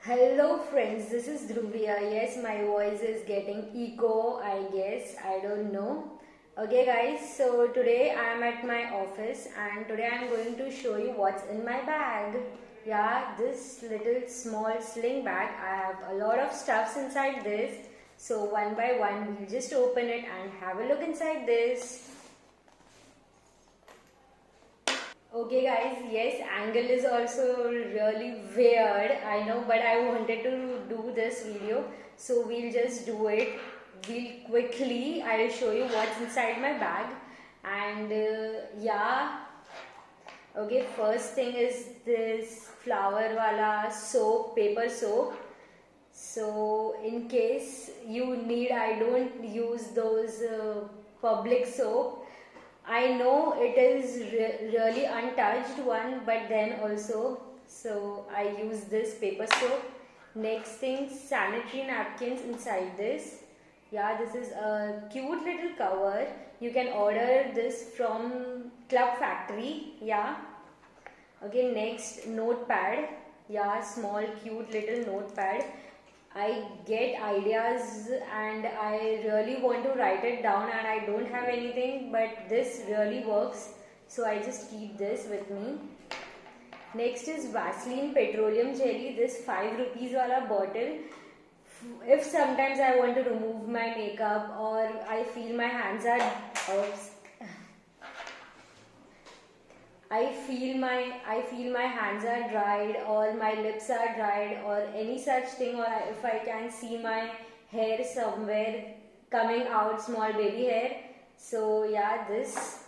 Hello friends, this is Dhruvi. Yes, my voice is getting echo, I guess. I don't know. Okay guys, so today I am at my office and today I am going to show you what's in my bag. Yeah, this little small sling bag. I have a lot of stuffs inside this. So one by one we'll just open it and have a look inside this. Okay guys, yes, angle is also really weird, I know, but I wanted to do this video, so we'll just do it. I'll show you what's inside my bag. And yeah, okay, first thing is this flower wala soap, paper soap. So in case you need, I don't use those public soap. I know it is really untouched one, but then also, so I use this paper soap. Next thing, sanitary napkins inside this. Yeah, this is a cute little cover. You can order this from Club Factory. Yeah. Okay, next, notepad. Yeah, small cute little notepad. I get ideas and I really want to write it down and I don't have anything, but this really works, so I just keep this with me. Next is Vaseline petroleum jelly, this 5 rupees wala bottle. If sometimes I want to remove my makeup or I feel my hands are I feel my hands are dried or my lips are dried or any such thing, or if I can see my hair somewhere coming out, small baby hair. So yeah, this.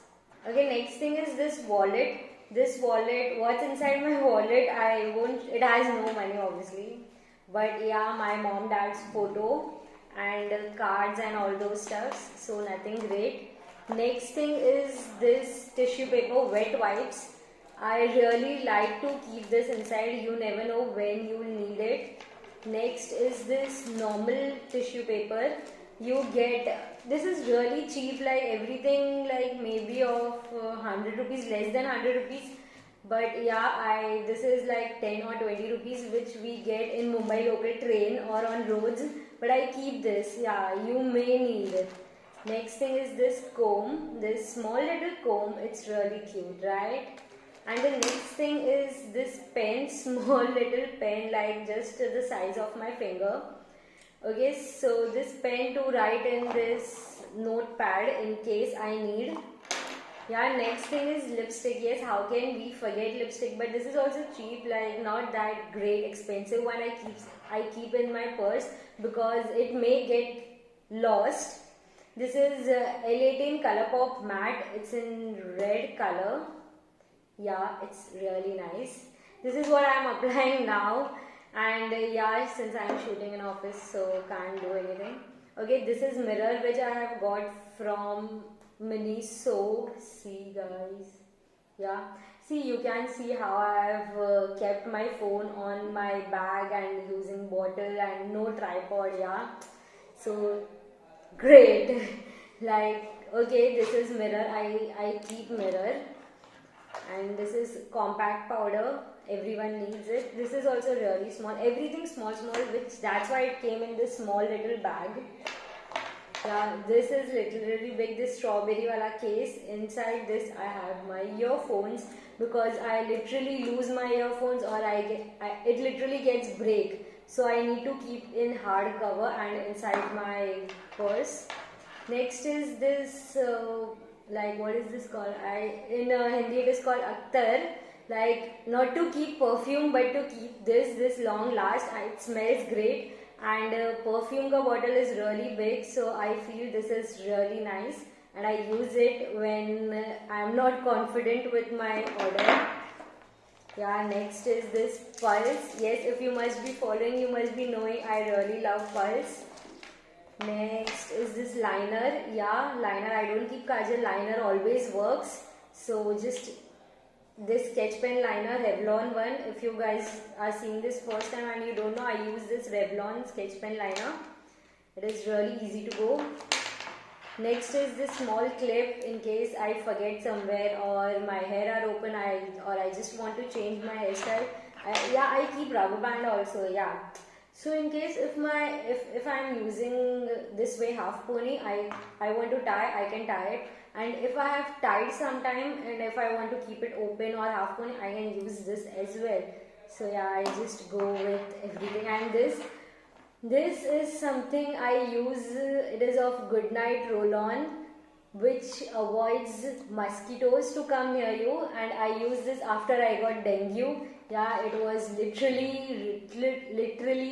Okay, next thing is this wallet. This wallet, what's inside my wallet? I won't. It has no money obviously, but yeah, my mom dad's photo and cards and all those stuffs. So nothing great. Next thing is this tissue paper, wet wipes. I really like to keep this inside. You never know when you will need it. Next is this normal tissue paper. You get, this is really cheap, like everything like maybe of 100 rupees, less than 100 rupees. But yeah, this is like 10 or 20 rupees which we get in Mumbai local train or on roads. But I keep this. Yeah, you may need it. Next thing is this comb, this small little comb. It's really cute, right? And the next thing is this pen, small little pen, like just the size of my finger. Okay, so this pen to write in this notepad in case I need. Yeah, next thing is lipstick. Yes, how can we forget lipstick? But this is also cheap, like not that great expensive one. I keep in my purse because it may get lost. This is L18 Colourpop matte. It's in red color. Yeah, it's really nice. This is what I'm applying now, and yeah, since I'm shooting in office, so can't do anything. Okay, this is mirror which I have got from Miniso. See guys, yeah. See, you can see how I have kept my phone on my bag and using bottle and no tripod. Yeah, so great. Like, okay, this is mirror. I keep mirror. And this is compact powder. Everyone needs it. This is also really small. Everything small, which that's why it came in this small little bag. Yeah, this is literally big. This strawberry wala case. Inside this, I have my earphones because I literally lose my earphones or it literally gets break. So I need to keep in hard cover and inside my purse. Next is this, like what is this called? In Hindi it is called Akhtar. Like not to keep perfume but to keep this long last. It smells great and perfume ka bottle is really big, so I feel this is really nice and I use it when I am not confident with my order. Yeah, next is this pulse. Yes, if you must be following, you must be knowing I really love pulse. Next is this liner. Yeah, liner. I don't keep kajal. Liner always works. So just this sketch pen liner, Revlon one. If you guys are seeing this first time and you don't know, I use this Revlon sketch pen liner. It is really easy to go. Next is this small clip in case I forget somewhere or my hair are open or I just want to change my hairstyle. Yeah, I keep rubber band also. Yeah. So in case if I'm using this way half pony, I want to tie, I can tie it. And if I have tied sometime and if I want to keep it open or half pony, I can use this as well. So yeah, I just go with everything. And this is something I use. It is of Goodnight Roll On, which avoids mosquitoes to come near you. And I used this after I got dengue. Yeah, it was literally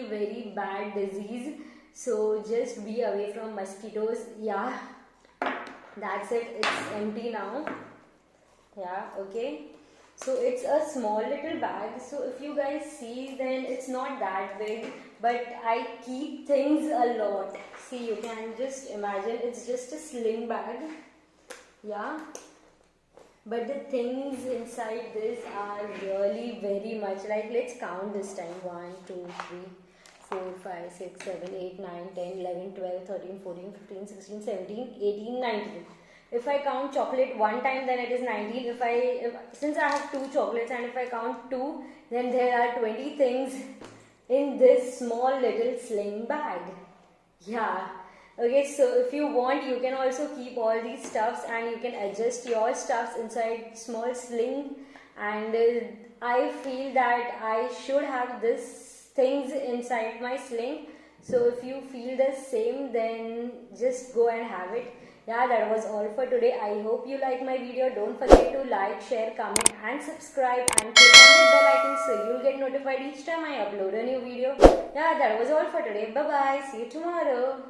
very bad disease. So just be away from mosquitoes. Yeah, that's it. It's empty now. Yeah, okay. So it's a small little bag. So if you guys see, then it's not that big, but I keep things a lot. See, you can just imagine it's just a sling bag. Yeah, but the things inside this are really very much like, let's count this time: 1 2 3 4 5 6 7 8 9 10 11 12 13 14 15 16 17 18 19. If I count chocolate one time, then it is 19. Since I have two chocolates, and if I count two, then there are 20 things in this small little sling bag. Yeah. Okay, so if you want, you can also keep all these stuffs and you can adjust your stuffs inside small sling. And I feel that I should have this things inside my sling. So if you feel the same, then just go and have it. Yeah, that was all for today. I hope you like my video. Don't forget to like, share, comment and subscribe, and click on the bell icon so you'll get notified each time I upload a new video. Yeah, that was all for today. Bye bye. See you tomorrow.